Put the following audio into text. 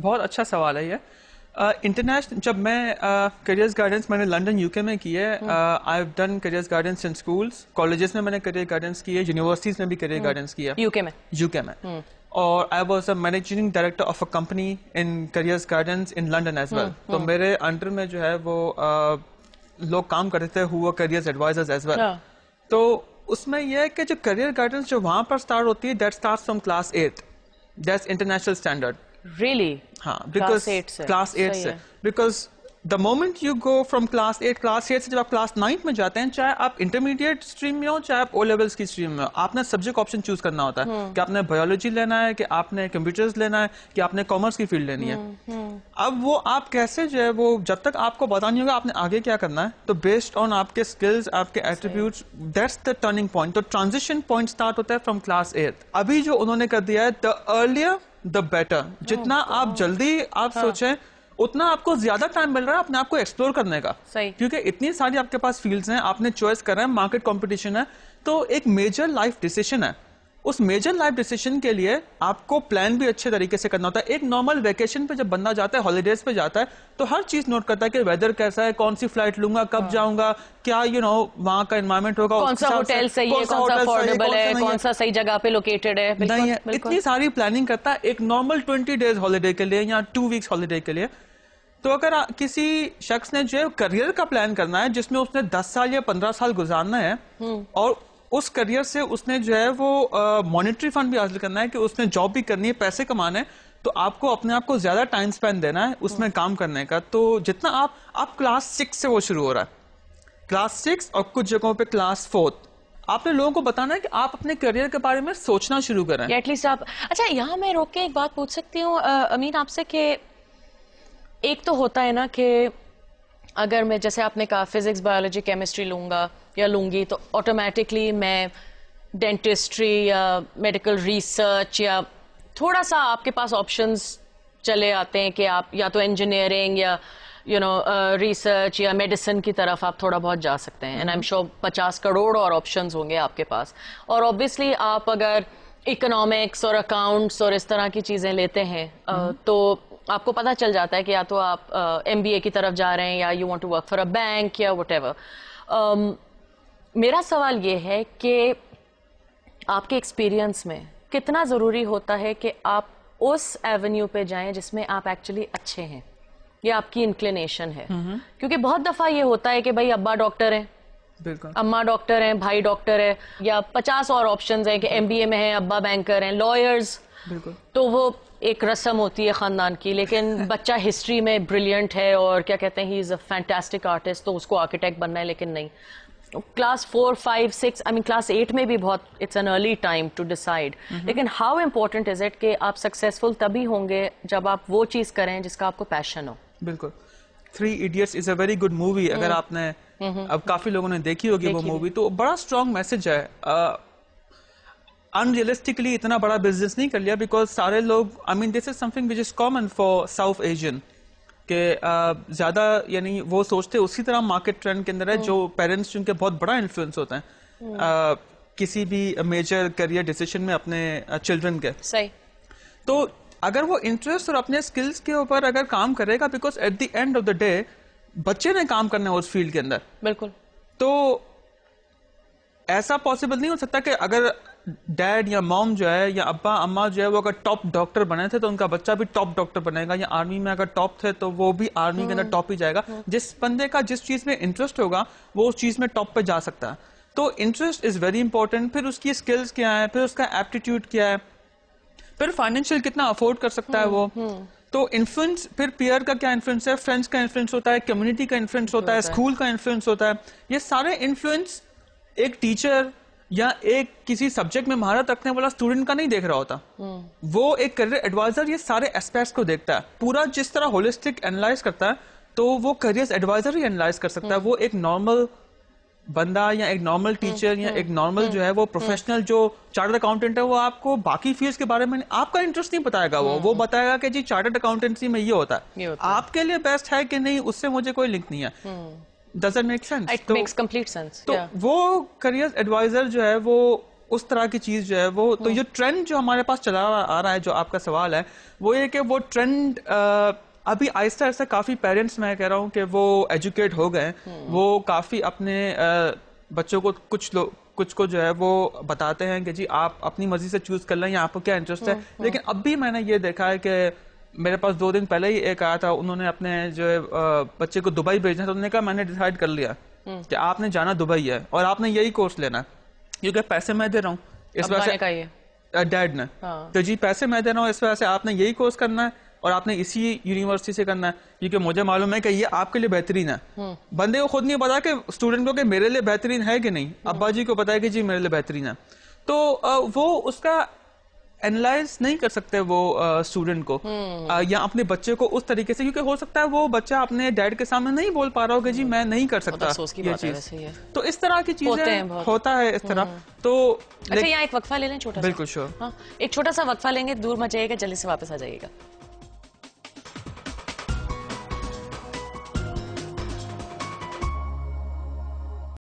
بہت اچھا سوال ہے یہ. انٹرنیشنل جب میں کیریئرز گائیڈنس میں نے لنڈن یو کے میں کی ہے. I have done careers guidance in schools, colleges میں نے کیریئر گائیڈنس کی ہے, یونیورسٹیز میں بھی کیریئر گائیڈنس کیا یو کے میں. اور I was a managing director of a company in careers guidance in London as well. تو میرے انڈر میں جو ہے وہ لوگ کام کرتے تھے ہو کیریئرز ایڈوائزرز ایز ویل. تو اس میں یہ ہے کہ جو کیریئر گائیڈنس جو وہاں پر اسٹارٹ ہوتی ہے that starts from class 8. That's international standard. Really? ہاں, بیکاز کلاس 8 سے, because the moment you go from class 8 سے جب آپ کلاس 9 میں جاتے ہیں, چاہے آپ انٹرمیڈیٹ اسٹریم میں ہو چاہے آپ او لیولس کی اسٹریم میں ہو, آپ نے سبجیکٹ آپشن چوز کرنا ہوتا ہے کہ آپ نے بایولوجی لینا ہے, کہ آپ نے کمپیوٹرز لینا ہے, کہ آپ نے کامرس کی فیلڈ لینی ہے. اب وہ آپ کیسے جو ہے وہ جب تک آپ کو پتا نہیں ہوگا آپ نے آگے کیا کرنا ہے, تو بیسڈ آن آپ کے اسکلز, آپ کے attributes, that's the turning point. تو ٹرانزیشن پوائنٹ اسٹارٹ ہوتا ہے فرام کلاس 8. ابھی جو انہوں نے کر دیا ہے دا ارلیئر دا بیٹر. جتنا آپ جلدی آپ سوچیں اتنا آپ کو زیادہ ٹائم مل رہا ہے اپنے آپ کو ایکسپلور کرنے کا, کیونکہ اتنی ساری آپ کے پاس فیلڈز ہیں, آپ نے چوائس کر رہے ہیں, مارکیٹ کمپٹیشن ہے. تو ایک میجر لائف ڈیسیشن ہے, اس میجر لائف ڈیسیشن کے لیے آپ کو پلان بھی اچھے طریقے سے کرنا ہوتا ہے. ایک نارمل ویکیشن پہ جب بندہ جاتا ہے, ہالیڈیز پہ جاتا ہے, تو ہر چیز نوٹ کرتا ہے کہ ویدر کیسا ہے, کون سی فلائٹ لوں گا, کب جاؤں گا, کیا وہاں کا انوائرمنٹ ہوگا, کون سا ہوٹل صحیح ہے, کون سا افورڈیبل ہے, کون سا صحیح جگہ پہ لوکیٹڈ ہے. نہیں ہے, اتنی ساری پلاننگ کرتا ہے ایک نارمل 20 days ہالیڈے کے لیے یا 2 weeks ہالیڈے کے لیے. تو اگر کسی شخص نے جو ہے کریئر کا پلان کرنا ہے جس میں اس نے 10 سال یا 15 سال گزارنا ہے, اور اس کریئر سے اس نے جو ہے وہ مانیٹری فنڈ بھی حاصل کرنا ہے, کہ اس نے جاب بھی کرنی ہے, پیسے کمانے, تو آپ کو اپنے آپ کو زیادہ ٹائم اسپینڈ دینا ہے اس میں کام کرنے کا. تو جتنا آپ کلاس 6 سے وہ شروع ہو رہا ہے, کلاس 6 اور کچھ جگہوں پہ کلاس 4, آپ نے لوگوں کو بتانا ہے کہ آپ اپنے کریئر کے بارے میں سوچنا شروع کریں. ایٹ لیسٹ آپ, اچھا یہاں میں روک کے ایک بات پوچھ سکتی ہوں امین آپ سے, کہ ایک تو ہوتا ہے نا کہ اگر میں جیسے آپ نے کہا فزکس بایولوجی کیمسٹری لوں گا یا لوں گی تو آٹومیٹکلی میں ڈینٹسٹری یا میڈیکل ریسرچ یا تھوڑا سا آپ کے پاس آپشنز چلے آتے ہیں کہ آپ یا تو انجینئرنگ یا ریسرچ یا میڈیسن کی طرف آپ تھوڑا بہت جا سکتے ہیں. And I am sure 50 crore اور آپشنز ہوں گے آپ کے پاس. اور اوبیسلی آپ اگر اکنامکس اور اکاؤنٹس اور اس طرح کی چیزیں لیتے ہیں تو آپ کو پتہ چل جاتا ہے کہ یا تو آپ ایم بی اے کی طرف جا رہے ہیں یا you want to work for a bank یا وٹ ایور. میرا سوال یہ ہے کہ آپ کے ایکسپیرئنس میں کتنا ضروری ہوتا ہے کہ آپ اس ایونیو پہ جائیں جس میں آپ ایکچولی اچھے ہیں, یہ آپ کی انکلینیشن ہے. کیونکہ بہت دفعہ یہ ہوتا ہے کہ بھائی ابا ڈاکٹر ہیں, اماں ڈاکٹر ہیں, بھائی ڈاکٹر ہے, یا 50 اور آپشنز ہیں کہ ایم بی اے میں ہیں, ابا بینکر ہیں, لائرز, تو وہ ایک رسم ہوتی ہے خاندان کی. لیکن بچہ ہسٹری میں بریلینٹ ہے اور کیا کہتے ہیں ہی از اے فینٹاسٹک آرٹسٹ, تو اس کو آرکیٹیکٹ بننا ہے, لیکن نہیں. کلاس 4, 5, 6 آئی مین کلاس 8 میں بھی بہت it's an early time to decide. لیکن ہاؤ امپورٹنٹ از اٹ کہ آپ سکسیزفل تبھی ہوں گے جب آپ وہ چیز کریں جس کا آپ کو پیشن ہو. بالکل. 3 Idiots is a very good movie. اگر آپ نے اب کافی لوگوں نے دیکھی ہوگی وہ مووی, تو بڑا اسٹرانگ میسج ہے. ان ریئلسٹکلی اتنا بڑا بزنس نہیں کر لیا, بیکاز سارے لوگ, I mean this is something which is common for South Asian, کہ زیادہ یعنی وہ سوچتے اسی طرح مارکیٹ ٹرینڈ کے اندر ہے جو پیرنٹس جن کے بہت بڑا انفلوئنس ہوتا ہے کسی بھی میجر کریئر ڈیسیشن میں اپنے چلڈرن کے. صحیح. تو اگر وہ انٹرسٹ اور اپنے اسکلس کے اوپر اگر کام کرے گا, because at the end of the day بچے نے کام کرنا ہے اس فیلڈ کے اندر. بالکل. تو ایسا پاسبل نہیں ہو سکتا کہ اگر ڈیڈ یا موم جو ہے یا ابا اما جو ہے وہ اگر ٹاپ ڈاکٹر بنے تھے تو ان کا بچہ بھی ٹاپ ڈاکٹر بنے گا, یا آرمی میں اگر ٹاپ تھے تو وہ بھی آرمی کے اندر ٹاپ ہی جائے گا. جس بندے کا جس چیز میں انٹرسٹ ہوگا وہ اس چیز میں ٹاپ پہ جا سکتا ہے. تو انٹرسٹ از ویری امپورٹنٹ. پھر اس کی اسکلز کیا ہے, پھر اس کا ایپٹیٹیوڈ کیا ہے, پھر فائنینشیل کتنا افورڈ کر سکتا ہے وہ. تو انفلوئنس, پھر پیئر کا کیا انفلوئنس ہے, فرینڈس کا انفلوئنس ہوتا ہے, کمیونٹی کا انفلوئنس ہوتا ہے, اسکول کا انفلوئنس ہوتا ہے. یہ سارے انفلوئنس ایک ٹیچر یا ایک کسی سبجیکٹ میں مہارت رکھنے والا اسٹوڈنٹ کا نہیں دیکھ رہا ہوتا. وہ ایک کریئر ایڈوائزر یہ سارے اسپیکٹس کو دیکھتا ہے, پورا جس طرح ہولسٹک اینالائز کرتا ہے تو وہ کریئر ایڈوائزر ہی اینالائز کر سکتا ہے. وہ ایک نارمل بندہ یا ایک نارمل ٹیچر یا ایک نارمل جو ہے وہ پروفیشنل جو چارٹرڈ اکاؤنٹنٹ ہے, وہ آپ کو باقی فیلڈز کے بارے میں آپ کا انٹرسٹ نہیں بتائے گا. وہ بتائے گا کہ جی چارٹرڈ اکاؤنٹنسی میں یہ ہوتا ہے, آپ کے لیے بیسٹ ہے کہ نہیں اس سے مجھے کوئی لنک نہیں ہے. Does that make sense? It makes complete sense. تو وہ کریئر ایڈوائزر جو ہے وہ اس طرح کی چیز جو ہے وہ تو یہ ٹرینڈ جو ہمارے پاس چلا آ رہا ہے, جو آپ کا سوال ہے وہ یہ کہ وہ ٹرینڈ ابھی آہستہ آہستہ کافی پیرنٹس میں کہہ رہا ہوں کہ وہ ایجوکیٹ ہو گئے, وہ کافی اپنے بچوں کو کچھ کو جو ہے وہ بتاتے ہیں کہ جی آپ اپنی مرضی سے چوز کر لیں یا آپ کو کیا انٹرسٹ ہے. لیکن اب بھی میں نے یہ دیکھا ہے کہ میرے پاس 2 دن پہلے ہی ایک آیا تھا, انہوں نے اپنے جو ہے بچے کو دبئی بھیجنا تھا, انہوں نے کہا میں نے ڈیسائیڈ کر لیا کہ آپ نے جانا دبئی ہے اور آپ نے یہی کورس لینا ہے کیونکہ پیسے میں دے رہا ہوں, اس وجہ سے ڈیڈ نے کہ جی پیسے میں دے رہا ہوں, اس وجہ سے آپ نے یہی کورس کرنا ہے اور آپ نے اسی یونیورسٹی سے کرنا ہے کیونکہ مجھے معلوم ہے کہ یہ آپ کے لیے بہترین ہے. بندے کو خود نہیں پتا کہ اسٹوڈنٹ کو کہ میرے لیے بہترین ہے کہ نہیں, ابا جی کو پتا ہے کہ جی میرے لیے بہترین ہے, تو وہ اس کا اینالائز نہیں کر سکتے وہ اسٹوڈنٹ کو یا اپنے بچے کو اس طریقے سے, کیونکہ ہو سکتا ہے وہ بچہ اپنے ڈیڈ کے سامنے نہیں بول پا رہا ہو کہ جی میں نہیں کر سکتا یہ چیز, تو اس طرح کی چیزیں ہوتا ہے اس طرح. تو اچھا یہاں ایک وقفہ لے لیں چھوٹا سا, بالکل شور, ایک چھوٹا سا وقفہ لیں گے, دور مت جائیے گا, جلدی سے واپس آ جائیے گا.